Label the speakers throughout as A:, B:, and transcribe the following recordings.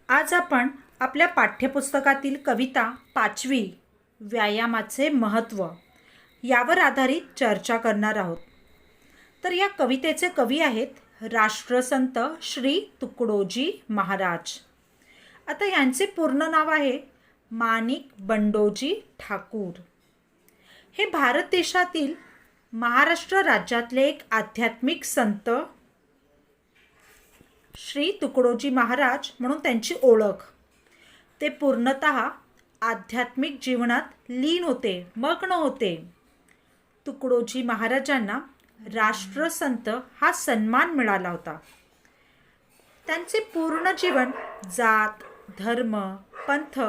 A: आज आपण आपल्या पाठ्यपुस्तकातील कविता 5वी व्यायामाचे महत्त्व यावर आधारित चर्चा करणार आहोत. तर या कवितेचे कवी आहेत राष्ट्रसंत श्री तुकडोजी महाराज. आता यांचे पूर्ण नाव आहे माणिक बंडोजी ठाकूर. हे भारत देशातील महाराष्ट्र राज्यातले एक आध्यात्मिक संत श्री तुकडोजी महाराज म्हणून त्यांची ओळख. ते पूर्णतः आध्यात्मिक जीवनात लीन होते, मग्न होते. तुकडोजी महाराजांना राष्ट्रसंत हा सन्मान मिळाला होता. त्यांचे पूर्ण जीवन जात, धर्म, पंथ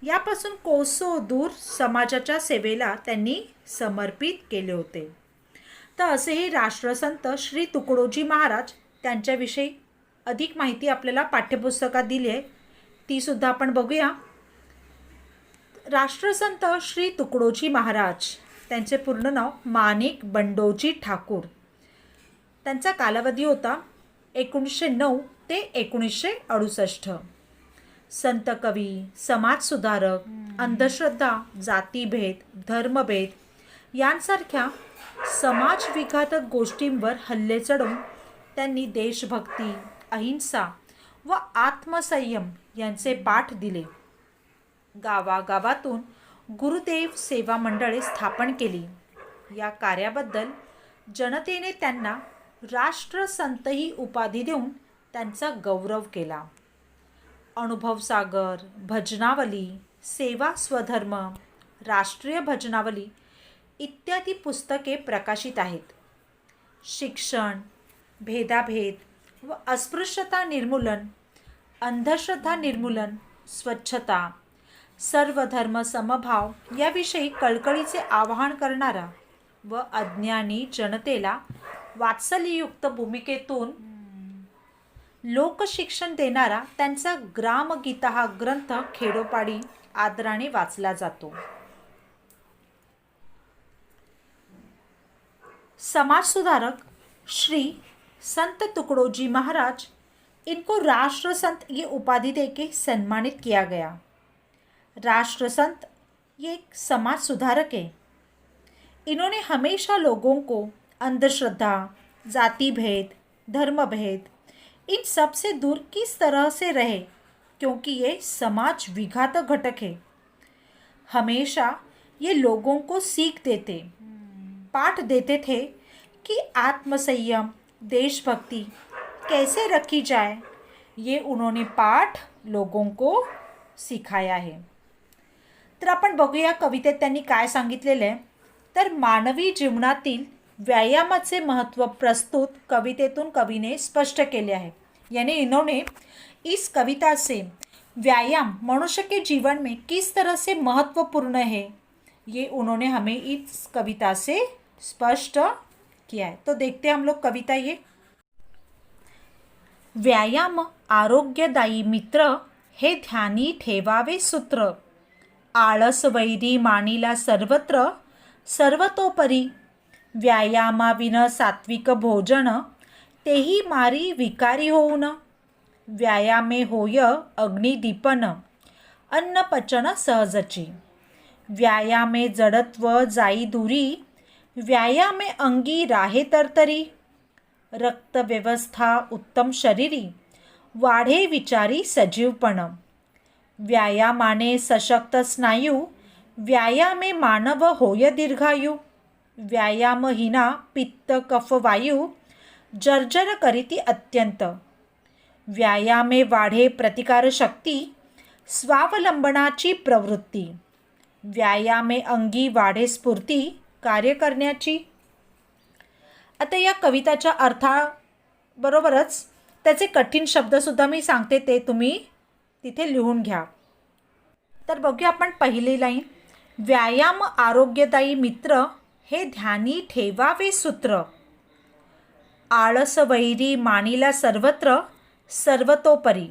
A: यापासून कोसो दूर समाजाच्या सेवेला त्यांनी समर्पित केले होते. तर असेही राष्ट्रसंत श्री तुकडोजी महाराज, त्यांच्याविषयी अधिक माहिती आपल्याला पाठ्यपुस्तकात दिली आहे, ती सुद्धा आपण बघूया. राष्ट्रसंत श्री तुकडोजी महाराज, त्यांचे पूर्ण नाव माणिक बंडोजी ठाकूर. त्यांचा कालावधी होता 1909 ते 1968. संत कवी, समाजसुधारक, अंधश्रद्धा, जातीभेद, धर्मभेद यांसारख्या समाजविघातक गोष्टींवर हल्ले चढवून त्यांनी देशभक्ती, अहिंसा व आत्मसंयम यांचे पाठ दिले. गावागावातून गुरुदेव सेवा मंडळे स्थापन केली. या कार्याबद्दल जनतेने त्यांना राष्ट्रसंत ही उपाधी देऊन त्यांचा गौरव केला. अनुभवसागर, भजनावली, सेवा स्वधर्म, राष्ट्रीय भजनावली इत्यादी पुस्तके प्रकाशित आहेत. शिक्षण, भेदाभेद व अस्पृश्यता निर्मूलन, अंधश्रद्धा निर्मूलन, स्वच्छता, सर्वधर्म समभाव याविषयी कळकळीचे आवाहन करणारा व अज्ञानी जनतेला वात्सल्ययुक्त भूमिकेतून लोकशिक्षण देणारा त्यांचा ग्रामगीता हा ग्रंथ खेडोपाडी आदराने वाचला जातो. समाजसुधारक श्री संत तुकडोजी महाराज, इनको राष्ट्रसंत ये उपाधि देके सम्मानित किया गया. राष्ट्रसंत ये एक समाज सुधारक है. इन्होंने हमेशा लोगों को अंधश्रद्धा, जाति भेद, धर्म भेद इन सब से दूर किस तरह से रहे, क्योंकि ये समाज विघातक घटक है. हमेशा ये लोगों को सीख देते, पाठ देते थे कि आत्मसंयम, देशभक्ति कैसे रखी जाए. ये उन्होंने पाठ लोगों को सिखाया है. तर आपण बघूया कवितेत त्यांनी काय सांगितलेलं आहे. तर मानवी जीवनातील व्यायामाचे महत्त्व प्रस्तुत कवितेतून कवीने स्पष्ट केले आहे. यानी इन्होंने इस कविता से व्यायाम मनुष्य के जीवन में किस तरह से महत्वपूर्ण है, ये उन्होंने हमें इस कविता से स्पष्ट किया है. तो देखते हैं हम लोग कविता. ये व्यायाम आरोग्यदायी मित्र, हे ध्यानी ठेवावे सूत्र. आळस वैरी मानिला सर्वत्र, सर्वतोपरी. व्यायामाविन सात्विक भोजन, तेही मारी विकारी होऊन. व्यायामे होय अग्निदीपन, अन्न पचन सहजची. व्यायामे जडत्व जाई दूरी, व्यायामे अंगी राहे तरतरी. रक्तव्यवस्था उत्तम शरीरी, वाढे विचारी सजीवपण. व्यायामाने सशक्त स्नायू, व्यायामे मानव होय दीर्घायू. व्यायामहीना पित्त कफ वायू, जर्जर करीती अत्यंत. व्यायामे वाढे प्रतिकारशक्ती, स्वावलंबनाची प्रवृत्ती. व्यायामे अंगी वाढे स्फूर्ती, कार्य करण्याची. आता या कविताच्या अर्थाबरोबरच त्याचे कठीण शब्दसुद्धा मी सांगते, ते तुम्ही तिथे लिहून घ्या. तर बघूया आपण पहिली लाईन. व्यायाम आरोग्यदायी मित्र, हे ध्यानी ठेवावे सूत्र. आळस वैरी मानिला सर्वत्र, सर्वतोपरी.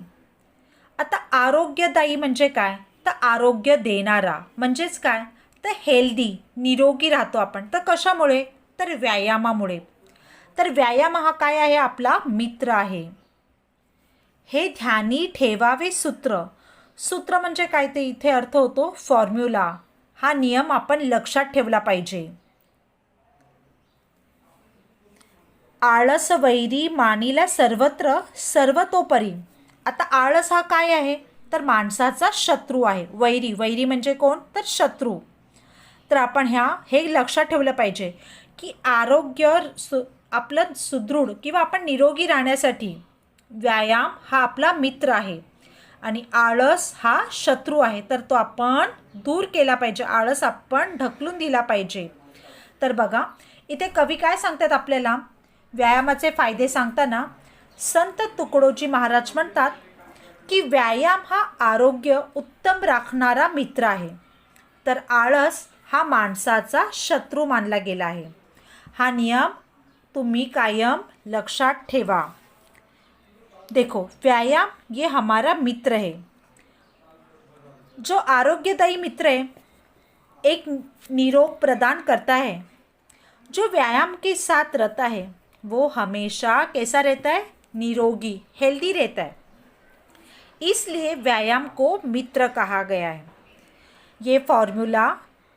A: आता आरोग्यदायी म्हणजे काय, तर आरोग्य देणारा म्हणजेच काय, तर हेल्दी, निरोगी राहतो आपण. तर कशामुळे, तर व्यायामामुळे. तर व्यायाम हा काय आहे, आपला मित्र आहे. हे ध्यानी ठेवावे सूत्र. सूत्र म्हणजे काय ते इथे अर्थ होतो फॉर्म्युला. हा नियम आपण लक्षात ठेवला पाहिजे. आळस वैरी मानिला सर्वत्र सर्वतोपरी. आता आळस हा काय आहे तर माणसाचा शत्रू आहे. वैरी, वैरी म्हणजे कोण तर शत्रू. तर आपण हे लक्षात ठेवलं पाहिजे की आपलं सुदृढ किंवा आपण निरोगी राहण्यासाठी व्यायाम हा आपला मित्र आहे आणि आळस हा शत्रू आहे. तर तो आपण दूर केला पाहिजे. आळस आपण ढकलून दिला पाहिजे. तर बघा इथे कवी काय सांगतात आपल्याला व्यायामाचे फायदे सांगताना. संत तुकडोजी महाराज म्हणतात की व्यायाम हा आरोग्य उत्तम राखणारा मित्र आहे. तर आळस हा माणसाचा शत्रू मानला गेला आहे. हा नियम तुम्ही कायम लक्षात ठेवा. देखो व्यायाम ये हमारा मित्र है. जो आरोग्यदायी मित्र है एक निरोग प्रदान करता है. जो व्यायाम के साथ रहता है वो हमेशा कैसा रहता है निरोगी हेल्दी रहता है. इसलिए व्यायाम को मित्र कहा गया है. ये फॉर्मूला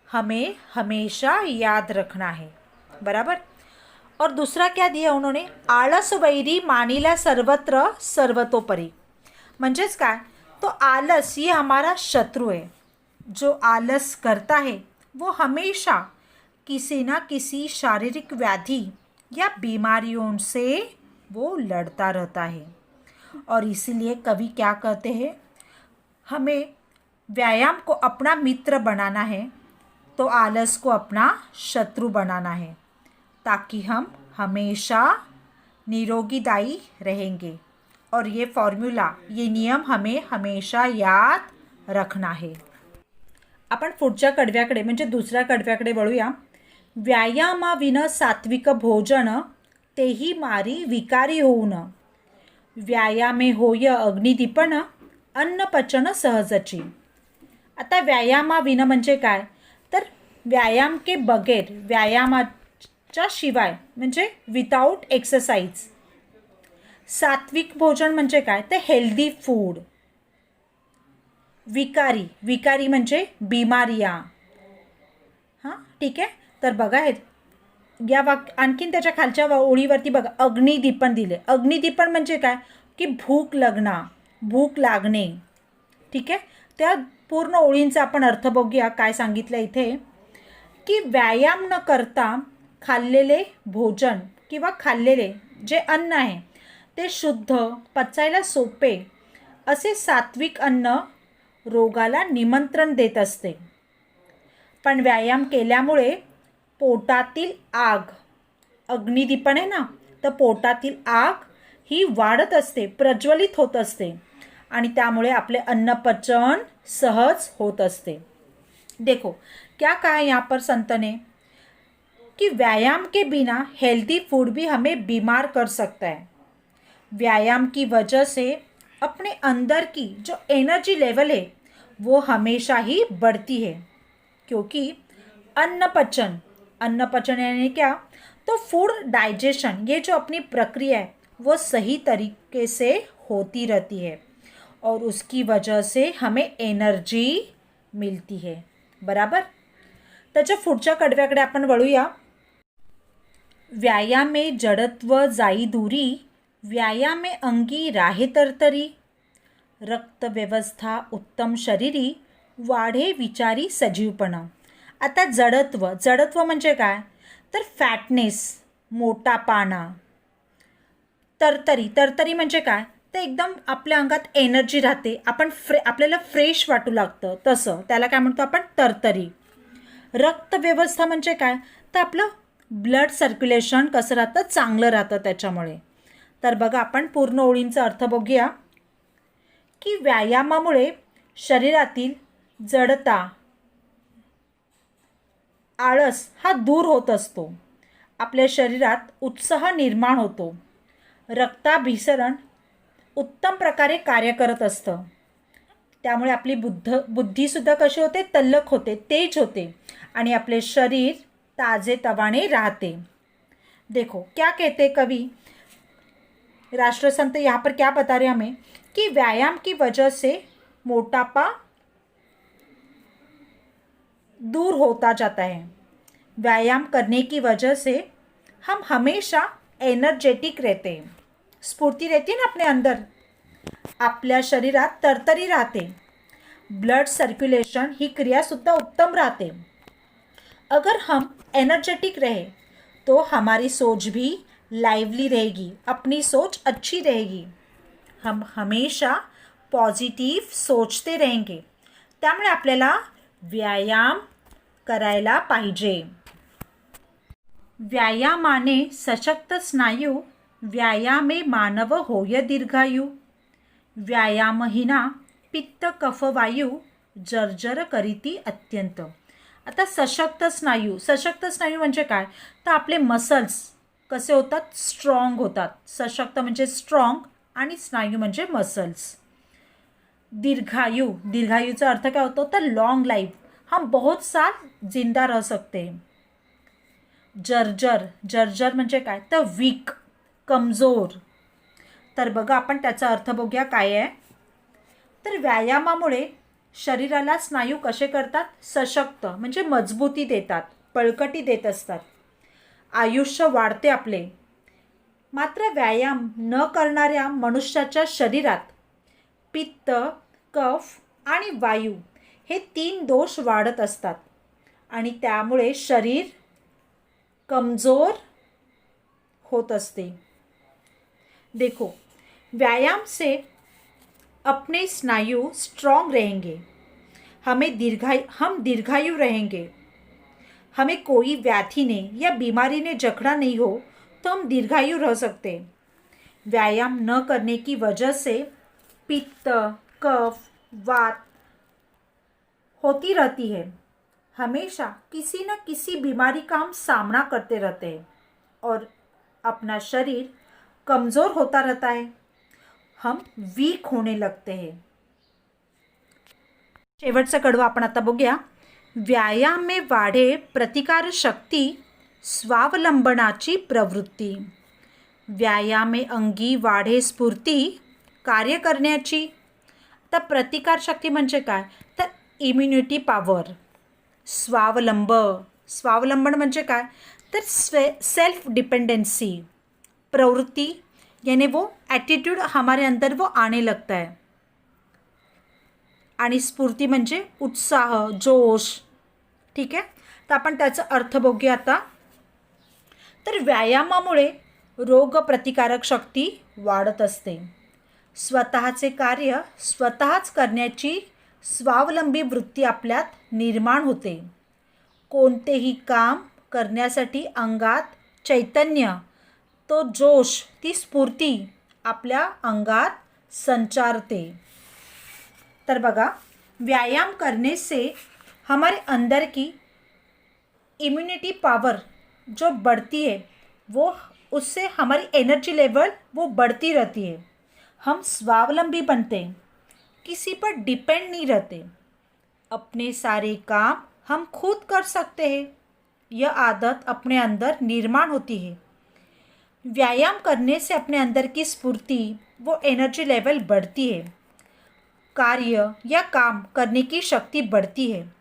A: हमें हमेशा याद रखना है. बराबर. और दूसरा क्या दिया उन्होंने आळस वैरी मानिला सर्वत्र सर्वतोपरी. म्हणजेच काय तो आलस ये हमारा शत्रु है. जो आलस करता है वो हमेशा किसी ना किसी शारीरिक व्याधि या बीमारियों से वो लड़ता रहता है. और इसीलिए कवि क्या कहते हैं हमें व्यायाम को अपना मित्र बनाना है तो आलस को अपना शत्रु बनाना है ताकि हम हमेशा निरोगीदायी रहेंगे. और ये फॉर्म्यूला ये नियम हमें हमेशा याद रखना है. आपण पुढच्या कडव्याकडे म्हणजे दुसऱ्या कडव्याकडे वळूया. व्यायामाविन सात्विक भोजन तेही मारी विकारी होऊन. व्यायामे होय अग्निदीपन अन्न पचन सहजची. आता व्यायामाविन म्हणजे काय तर व्यायाम के बगैर व्यायामाच्या शिवाय म्हणजे विदाउट एक्सरसाइज. सात्विक भोजन म्हणजे काय तर हेल्दी फूड. विकारी, विकारी म्हणजे बिमारिया. हां ठीक आहे. तर बघा हे या आणखीन त्याच्या खालच्या ओळीवरती बघा अग्निदीपन दिले. अग्निदीपन म्हणजे काय की भूक लागणे. ठीक आहे. त्या पूर्ण ओळींचा आपण अर्थ बघूया काय सांगितलं इथे की व्यायाम न करता खाल्लेले भोजन किंवा खाल्लेले जे अन्न आहे ते शुद्ध पचायला सोपे असे सात्विक अन्न रोगाला निमंत्रण देत असते. पण व्यायाम केल्यामुळे पोटातील आग अग्निदीपन आहे ना तर पोटातील आग ही वाढत असते प्रज्वलित होत असते आणि त्यामुळे आपले अन्न पचन सहज होत असते. देखो क्या कहा यहाँ पर संत ने कि व्यायाम के बिना हेल्दी फूड भी हमें बीमार कर सकता है. व्यायाम की वजह से अपने अंदर की जो एनर्जी लेवल है वो हमेशा ही बढ़ती है क्योंकि अन्न पचन यानी क्या तो फूड डाइजेशन ये जो अपनी प्रक्रिया है वो सही तरीके से होती रहती है और उसकी वजह से हमें एनर्जी मिलती है. बराबर. त्याच्या पुढच्या कडव्याकडे आपण वळूया. व्यायामे जडत्व जाई दूरी व्यायामे अंगी राहे तरतरी. रक्त व्यवस्था उत्तम शरीरी वाढे विचारी सजीवपणा. आता जडत्व म्हणजे काय तर फॅटनेस मोठापाना. तरतरी म्हणजे काय तर एकदम आपल्या अंगात एनर्जी राहते आपण आपल्याला फ्रेश वाटू लागतं तसं त्याला काय म्हणतो आपण तरतरी. रक्त व्यवस्था म्हणजे काय तर आपलं ब्लड सर्क्युलेशन कसं राहतं चांगलं राहतं त्याच्यामुळे. तर बघा आपण पूर्ण ओळींचा अर्थ बघूया की व्यायामामुळे शरीरातील जडता आळस हा दूर होत असतो. आपल्या शरीरात उत्साह निर्माण होतो. रक्ताभिसरण उत्तम प्रकारे कार्य करत असतं. त्यामुळे आपली बुद्धीसुद्धा कशी होते तल्लख होते तेज होते आणि आपले शरीर ताजेतवाने राहते. देखो क्या कहते कवि राष्ट्रसंत यहाँ पर क्या बता रहे हमें कि व्यायाम की वजह से मोटापा दूर होता जाता है। व्यायाम करने की वजह से हम हमेशा एनर्जेटिक रहते हैं, स्फूर्ती रहती है ना अपने अंदर, आपल्या शरीरात तरतरी राहते, ब्लड सर्क्युलेशन ही क्रियासुद्धा उत्तम राहते। अगर हम एनर्जेटिक रहे तो हमारी सोच भी लाइवली रहेगी, अपनी सोच अच्छी रहेगी, हम हमेशा पॉझिटिव्ह सोचते रहेंगे। त्यामुळे आपल्याला व्यायाम करायला पाहिजे। व्यायामाने सशक्त स्नायू, व्यायामे मानव होय दीर्घायू, व्यायामहीना पित्त कफ वायू, जर्जर करीती अत्यंत। आता सशक्त स्नायू म्हणजे काय, तर आपले मसल्स कसे होतात, स्ट्रॉंग होतात। सशक्त म्हणजे स्ट्रॉंग आणि स्नायू म्हणजे मसल्स। दीर्घायूचा अर्थ काय होतो, तर लॉन्ग लाइफ, हम बहुत साल जिंदा रह सकते हैं। जर्जर म्हणजे काय, तर वीक, कमजोर। तर बघा आपण त्याचा अर्थ बघूया काय आहे। तर व्यायामामुळे शरीराला स्नायू कसे करतात, सशक्त म्हणजे मजबूती देतात, बळकटी देत असतात, आयुष्य वाढते आपले। मात्र व्यायाम न करणाऱ्या मनुष्याच्या शरीरात पित्त, कफ आणि वायू हे 3 दोष वाढत असतात आणि त्यामुळे शरीर कमजोर होत असते। देखो, व्यायाम से अपने स्नायु स्ट्रॉन्ग रहेंगे, हम दीर्घायु रहेंगे। हमें कोई व्याधि ने या बीमारी ने जकड़ा नहीं हो तो हम दीर्घायु रह सकते। व्यायाम न करने की वजह से पित्त, कफ, वात होती रहती है, हमेशा किसी न किसी बीमारी का हम सामना करते रहते हैं और अपना शरीर कमज़ोर होता रहता है, हम वीक होने लगते हैं। शेवटचा कडवा आपण आता बघूया। व्यायाम में वाढे प्रतिकार शक्ती, स्वावलंबनाची प्रवृत्ती। व्यायाम में अंगी वाढे स्फूर्ती, कार्य करण्याची। तर प्रतिकार शक्ती म्हणजे काय, तर इम्युनिटी पॉवर। स्वावलंबन म्हणजे काय, तर सेल्फ डिपेंडेंसी। प्रवृत्ति यानी वो एटीट्यूड हमारे अंदर वो आने लगता है। आणि स्फूर्ती म्हणजे उत्साह, जोश। ठीक आहे, तर आपण त्याचा अर्थ बघूया आता। तर व्यायामामुळे रोगप्रतिकारक शक्ती वाढत असते, स्वतःचे कार्य स्वतःच करण्याची स्वावलंबी वृत्ती आपल्यात निर्माण होते, कोणतेही काम करण्यासाठी अंगात चैतन्य, तो जोश, ती स्फूर्ती आपल्या अंगात संचारते। तर बघा, व्यायाम करने से हमारे अंदर की इम्यूनिटी पावर जो बढ़ती है, वो उससे हमारी एनर्जी लेवल वो बढ़ती रहती है, हम स्वावलंबी बनते हैं, किसी पर डिपेंड नहीं रहते, अपने सारे काम हम खुद कर सकते हैं, यह आदत अपने अंदर निर्माण होती है। व्यायाम करने से अपने अंदर की स्फूर्ति, वो एनर्जी लेवल बढ़ती है, कार्य या काम करने की शक्ति बढ़ती है,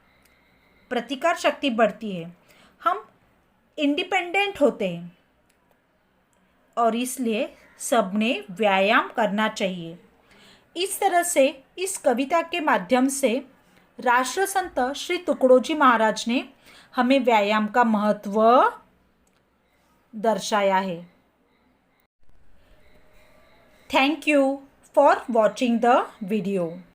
A: प्रतिकार शक्ति बढ़ती है, हम इंडिपेंडेंट होते हैं और इसलिए सबने व्यायाम करना चाहिए। इस तरह से इस कविता के माध्यम से राष्ट्रसंत श्री तुकडोजी महाराज ने हमें व्यायाम का महत्व दर्शाया है। Thank you for watching the video.